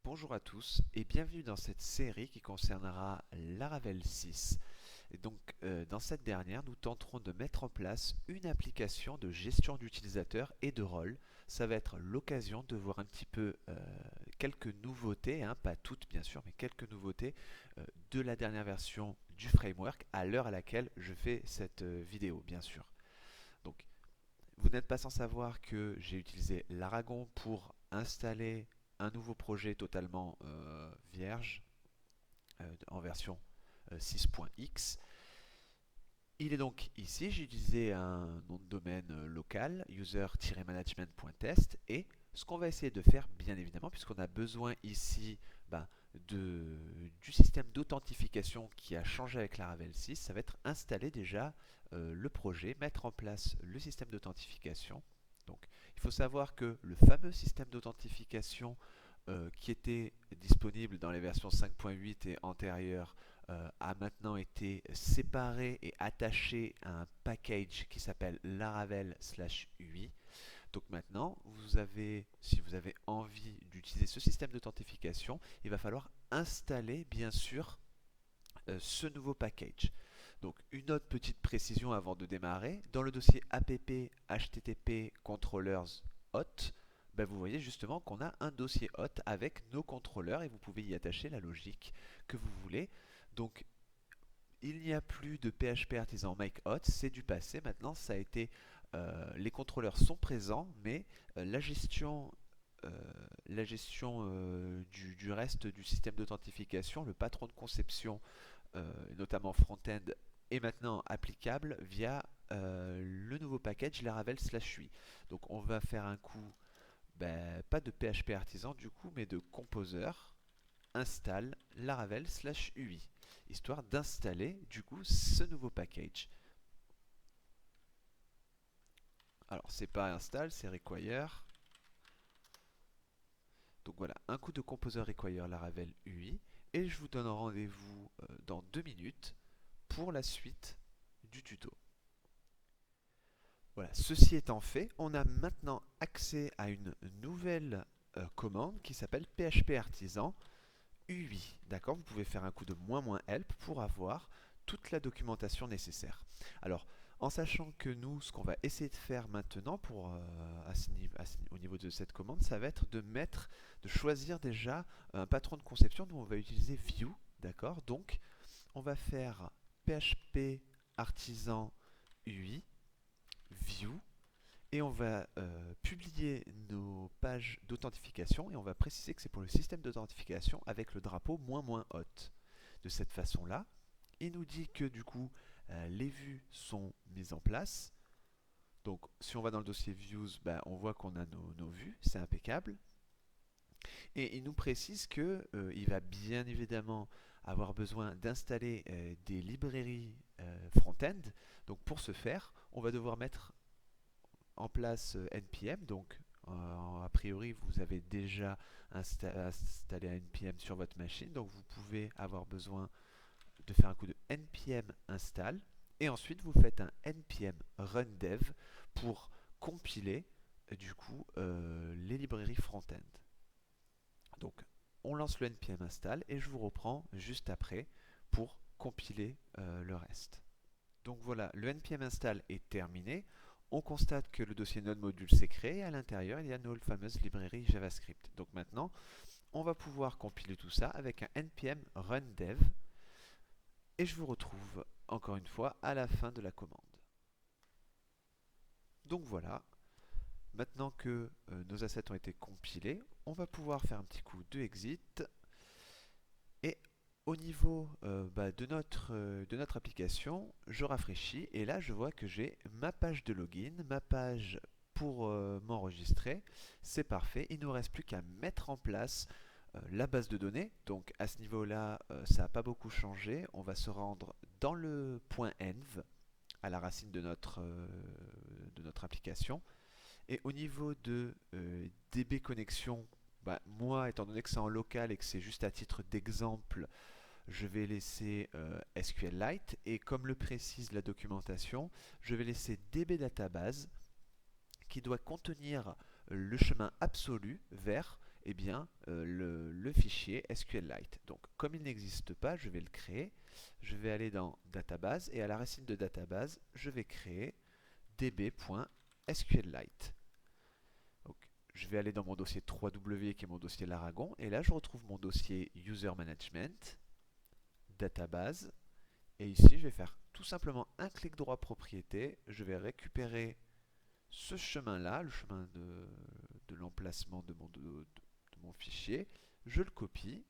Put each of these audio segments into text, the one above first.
Bonjour à tous et bienvenue dans cette série qui concernera Laravel 6. Et donc, dans cette dernière, nous tenterons de mettre en place une application de gestion d'utilisateurs et de rôles. Ça va être l'occasion de voir un petit peu quelques nouveautés, hein, pas toutes bien sûr, mais quelques nouveautés de la dernière version du framework à l'heure à laquelle je fais cette vidéo, bien sûr. Donc, vous n'êtes pas sans savoir que j'ai utilisé l'Aragon pour installer un nouveau projet totalement vierge en version 6.x. Il est donc ici, j'ai utilisé un nom de domaine local, user-management.test, et ce qu'on va essayer de faire, bien évidemment, puisqu'on a besoin ici ben, du système d'authentification qui a changé avec Laravel 6, ça va être installer déjà le projet, mettre en place le système d'authentification. Donc, il faut savoir que le fameux système d'authentification qui était disponible dans les versions 5.8 et antérieures a maintenant été séparé et attaché à un package qui s'appelle Laravel/UI. Donc maintenant, si vous avez envie d'utiliser ce système d'authentification, il va falloir installer bien sûr ce nouveau package. Donc une autre petite précision avant de démarrer, dans le dossier app http controllers hot, ben vous voyez justement qu'on a un dossier hot avec nos contrôleurs et vous pouvez y attacher la logique que vous voulez. Donc il n'y a plus de PHP artisan make hot, c'est du passé. Maintenant, ça a été, les contrôleurs sont présents, mais la gestion, euh, du reste du système d'authentification, le patron de conception, notamment front-end, est maintenant applicable via le nouveau package Laravel/UI. Donc, on va faire un coup, ben, pas de PHP artisan du coup, mais de composer install Laravel/UI, histoire d'installer du coup ce nouveau package. Alors c'est pas install, c'est require. Donc voilà, un coup de composer require Laravel UI et je vous donne rendez-vous dans 2 minutes pour la suite du tuto. Voilà, ceci étant fait, on a maintenant accès à une nouvelle commande qui s'appelle PHP Artisan UI. D'accord, vous pouvez faire un coup de -help pour avoir toute la documentation nécessaire. Alors, en sachant que nous, ce qu'on va essayer de faire maintenant au niveau de cette commande, ça va être de choisir déjà un patron de conception. Nous, on va utiliser Vue, d'accord. Donc, on va faire PHP artisan UI Vue et on va publier nos pages d'authentification et on va préciser que c'est pour le système d'authentification avec le drapeau --hot. De cette façon-là, il nous dit que du coup les vues sont mises en place. Donc si on va dans le dossier views, ben, on voit qu'on a nos vues, c'est impeccable. Et il nous précise que il va bien évidemment avoir besoin d'installer des librairies front-end. Donc pour ce faire, on va devoir mettre en place npm. Donc a priori vous avez déjà installé un npm sur votre machine, donc vous pouvez avoir besoin de faire un coup de npm install et ensuite vous faites un npm run dev pour compiler du coup les librairies front-end. Donc on lance le npm install et je vous reprends juste après pour compiler le reste. Donc voilà, le npm install est terminé. On constate que le dossier node module s'est créé et à l'intérieur il y a nos fameuses librairies JavaScript. Donc maintenant, on va pouvoir compiler tout ça avec un npm run dev et je vous retrouve encore une fois à la fin de la commande. Donc voilà, maintenant que nos assets ont été compilés, on va pouvoir faire un petit coup de exit et au niveau de notre application, je rafraîchis et là je vois que j'ai ma page de login, ma page pour m'enregistrer. C'est parfait, il ne nous reste plus qu'à mettre en place la base de données. Donc à ce niveau-là, ça n'a pas beaucoup changé. On va se rendre dans le point env, à la racine de notre application. Et au niveau de DB connexion, bah, moi, étant donné que c'est en local et que c'est juste à titre d'exemple, je vais laisser SQLite et comme le précise la documentation, je vais laisser DB database qui doit contenir le chemin absolu vers eh bien, le fichier SQLite. Donc, comme il n'existe pas, je vais le créer. Je vais aller dans Database et à la racine de Database, je vais créer db.sqlite. Donc, je vais aller dans mon dossier 3W qui est mon dossier Laragon et là, je retrouve mon dossier User Management, Database. Et ici, je vais faire tout simplement un clic droit propriété. Je vais récupérer ce chemin-là, le chemin de l'emplacement de mon fichier. Je le copie,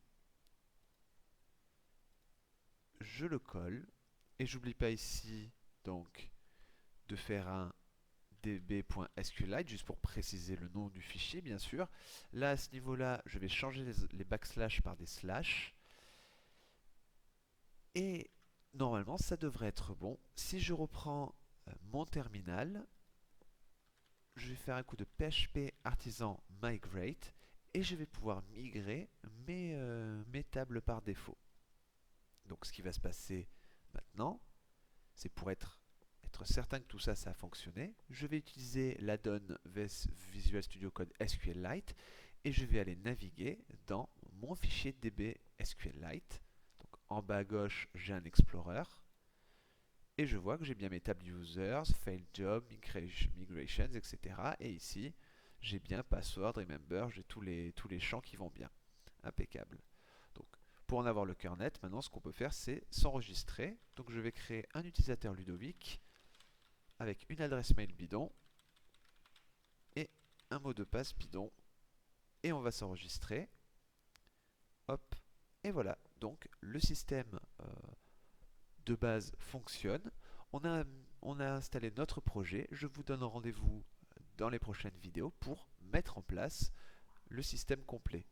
je le colle, et j'oublie pas ici donc de faire un db.sqlite, juste pour préciser le nom du fichier, bien sûr. Là, à ce niveau-là, je vais changer les backslash par des slash. Et normalement, ça devrait être bon. Si je reprends mon terminal, je vais faire un coup de PHP artisan migrate et je vais pouvoir migrer mes tables par défaut. Donc ce qui va se passer maintenant, c'est pour être certain que tout ça, ça a fonctionné, je vais utiliser l'add-on Visual Studio Code SQLite et je vais aller naviguer dans mon fichier DB SQLite. Donc en bas à gauche, j'ai un Explorer et je vois que j'ai bien mes tables users, failed job, migrations, etc. Et ici, j'ai bien password, remember, j'ai tous les champs qui vont bien. Impeccable. Donc, pour en avoir le cœur net, maintenant ce qu'on peut faire, c'est s'enregistrer. Donc je vais créer un utilisateur Ludovic avec une adresse mail bidon et un mot de passe bidon. Et on va s'enregistrer. Hop, et voilà. Donc le système de base fonctionne. On a installé notre projet. Je vous donne rendez-vous dans les prochaines vidéos pour mettre en place le système complet.